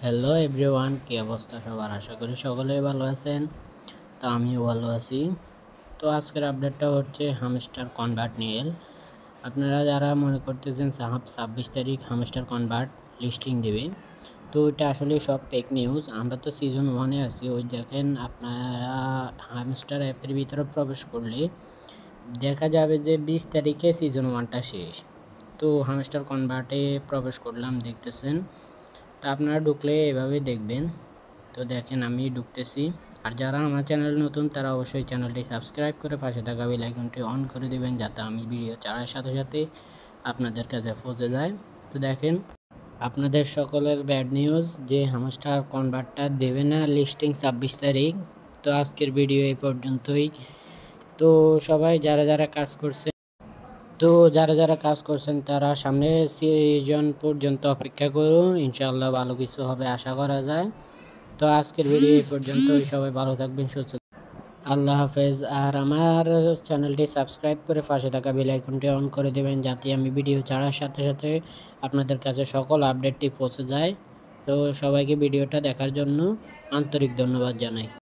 Hello everyone, কি অবস্থা সবার? আশা করি সকলেই ভালো আছেন। তো আমিও ভালো আছি। তো আজকের আপডেটটা হচ্ছে হামস্টার কনভার্ট নিয়ে। আপনারা যারা মনে করতেছেন 26 তারিখ হামস্টার কনভার্ট লিস্টিং দেবে, তো এটা আসলে সব ফেক নিউজ। আমরা তো সিজন 1-এ আছি। ওই দেখেন, আপনারা হামস্টার অ্যাপের ভিতরে প্রবেশ করলে দেখা যাবে যে 20 তারিখে সিজন 1টা শেষ। তো হামস্টার কনভার্টে প্রবেশ করলাম, দেখতেছেন। তা আপনারা ঢুকলে এভাবে দেখবেন। তো দেখেন আমি ঢুকতেছি। আর যারা আমার চ্যানেল নতুন তারা অবশ্যই চ্যানেলটি সাবস্ক্রাইব করে পাশে থাকা বেল আইকনটি অন করে দেবেন, যাতে আমি ভিডিও ছাড়ার সাথে সাথে আপনাদের কাছে পৌঁছে যায়। তো দেখেন, আপনাদের সকলের ব্যাড নিউজ যে হামস্টার কনভার্টটা দেবে না লিস্টিং 26 তারিখ। তো আজকের ভিডিও এই পর্যন্তই। তো সবাই যারা যারা কাজ করছেন তারা সামনে সিজন পর্যন্ত অপেক্ষা করুন, ইনশাআল্লাহ ভালো কিছু হবে আশা করা যায়। তো আজকের ভিডিও এই পর্যন্তই। সবাই ভালো থাকবেন, সুস্থ, আল্লাহ হাফেজ। আর আমার চ্যানেলটি সাবস্ক্রাইব করে পাশে থাকা বেল আইকনটি অন করে দেবেন, যাতে আমি ভিডিও ছাড়ার সাথে সাথে আপনাদের কাছে সকল আপডেটটি পৌঁছে যায়। তো সবাইকে ভিডিওটা দেখার জন্য আন্তরিক ধন্যবাদ জানাই।